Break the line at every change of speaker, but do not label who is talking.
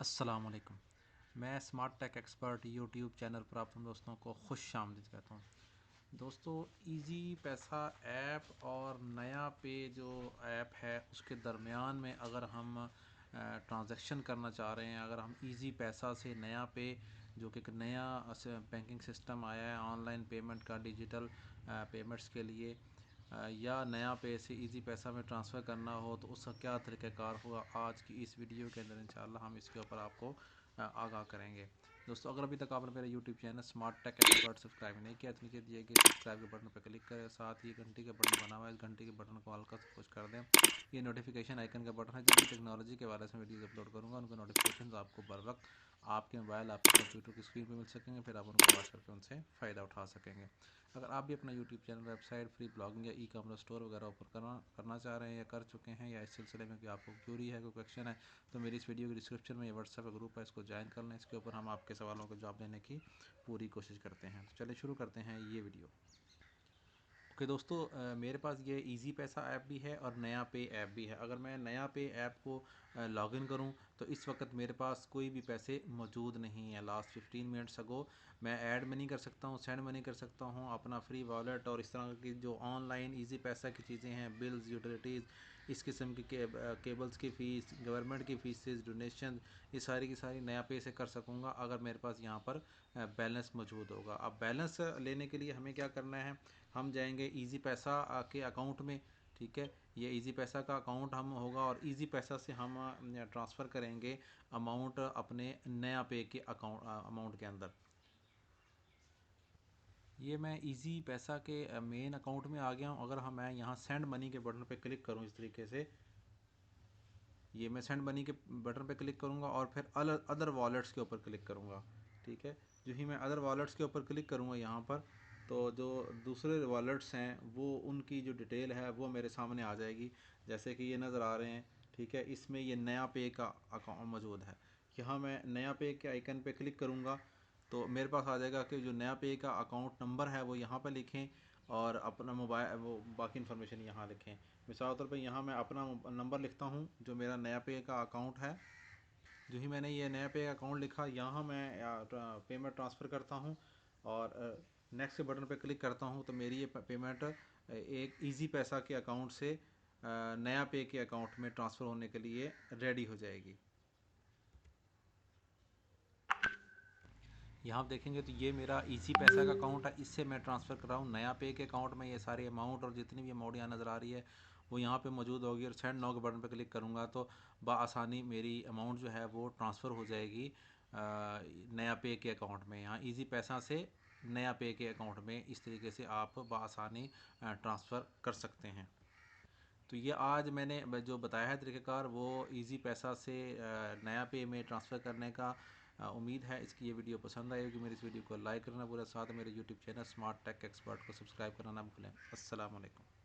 अस्सलाम वालेकुम। मैं smart tech expert YouTube channel पर आप तुम दोस्तों को खुश आमदीद कहता हूँ। दोस्तों, इजी पैसा ऐप और नया पे जो ऐप है उसके दरमियान में अगर हम ट्रांजैक्शन करना चाह रहे हैं, अगर हम इजी पैसा से नया पे जो कि एक नया बैंकिंग सिस्टम आया है ऑनलाइन पेमेंट का, डिजिटल पेमेंट्स के लिए, या नया पे से इजी पैसा में ट्रांसफ़र करना हो तो उसका क्या तरीक़ाकार होगा, आज की इस वीडियो के अंदर इंशाल्लाह हम इसके ऊपर आपको आगाह करेंगे। दोस्तों, अगर अभी तक आपने मेरा YouTube channel smart tech expert subscribe नहीं किया तो नीचे दिए गए सब्सक्राइब के बटन पर क्लिक करें, साथ ही घंटी के बटन बना हुआ है, इस घंटी के बटन को हल्का सा पुश कर दें। ये नोटिफिकेशन आइकन का बटन है। जब भी टेक्नोलॉजी के बारे में वीडियोज़ अपलोड करूँगा उनके नोटिफिकेशन आपको बर वक्त आपके मोबाइल, आपके कंप्यूटर की स्क्रीन पर मिल सकेंगे, फिर आप उनको वॉच करके उनसे फ़ायदा उठा सकेंगे। अगर आप भी अपना YouTube channel, website, free blogging या ई कॉमर्स स्टोर वगैरह ओपन करना चाह रहे हैं या कर चुके हैं, या इस सिलसिले में कोई आपको क्यूरी है, कोई क्वेश्चन है, तो मेरी इस वीडियो के डिस्क्रिप्शन में ये व्हाट्सएप ग्रुप है, इसको ज्वाइन कर लें। इसके ऊपर हम आपके सवालों के जवाब देने की पूरी कोशिश करते हैं। तो चलिए शुरू करते हैं ये वीडियो। ओके दोस्तों, मेरे पास ये इजी पैसा ऐप भी है और नया पे ऐप भी है। अगर मैं नया पे ऐप को लॉगिन करूं तो इस वक्त मेरे पास कोई भी पैसे मौजूद नहीं है। लास्ट 15 मिनट्स अगो मैं ऐड मनी कर सकता हूं, सेंड मनी कर सकता हूं, अपना फ्री वॉलेट और इस तरह की जो ऑनलाइन इजी पैसा की चीज़ें हैं, बिल्स, यूटिलिटीज़, इस किस्म की केबल्स की फ़ीस, गवर्नमेंट की फ़ीसेस, डोनेशन, ये सारी की सारी नया पे से कर सकूँगा अगर मेरे पास यहाँ पर बैलेंस मौजूद होगा। अब बैलेंस लेने के लिए हमें क्या करना है, हम जाएंगे इजी पैसा के अकाउंट में। ठीक है, ये इजी पैसा का अकाउंट हम होगा और इजी पैसा से हम ट्रांसफ़र करेंगे अमाउंट अपने नया पे के अमाउंट के अंदर। ये मैं इजी पैसा के मेन अकाउंट में आ गया हूँ। अगर हम मैं यहाँ सेंड मनी के बटन पे क्लिक करूँ इस तरीके से, ये मैं सेंड मनी के बटन पे क्लिक करूँगा और फिर अदर वॉलेट्स के ऊपर क्लिक करूँगा। ठीक है, जो ही मैं अदर वॉलेट्स के ऊपर क्लिक करूँगा यहाँ पर, तो जो दूसरे वॉलेट्स हैं वो उनकी जो डिटेल है वो मेरे सामने आ जाएगी, जैसे कि ये नज़र आ रहे हैं। ठीक है, इसमें ये नया पे का अकाउंट मौजूद है। यहाँ मैं नया पे के आइकन पे क्लिक करूँगा तो मेरे पास आ जाएगा कि जो नया पे का अकाउंट नंबर है वो यहाँ पर लिखें और अपना मोबाइल, वो बाकी इन्फॉर्मेशन यहाँ लिखें। मिसाल तौर पे यहाँ मैं अपना नंबर लिखता हूँ जो मेरा नया पे का अकाउंट है। जो ही मैंने ये नया पे अकाउंट लिखा, यहाँ मैं पेमेंट ट्रांसफ़र करता हूँ और नेक्स्ट बटन पे क्लिक करता हूँ तो मेरी ये पेमेंट एक इजी पैसा के अकाउंट से नया पे के अकाउंट में ट्रांसफ़र होने के लिए रेडी हो जाएगी। यहाँ आप देखेंगे तो ये मेरा इजी पैसा का अकाउंट है, इससे मैं ट्रांसफ़र कर रहा हूँ नया पे के अकाउंट में। ये सारे अमाउंट और जितनी भी अमाउंट यहाँ नज़र आ रही है वो यहाँ पे मौजूद होगी और सेंड नाउ के बटन पे क्लिक करूँगा तो बआसानी मेरी अमाउंट जो है वो ट्रांसफ़र हो जाएगी नया पे के अकाउंट में। यहाँ इजी पैसा से नया पे के अकाउंट में इस तरीके से आप बआसानी ट्रांसफ़र कर सकते हैं। तो ये आज मैंने जो बताया है तरीक़ाकार, वो इजी पैसा से नया पे में ट्रांसफ़र करने का। उम्मीद है इसकी ये वीडियो पसंद आएगी। मेरी इस वीडियो को लाइक करना पूरा, साथ मेरे YouTube channel smart tech expert को सब्सक्राइब करना ना भूलें। अस्सलाम वालेकुम।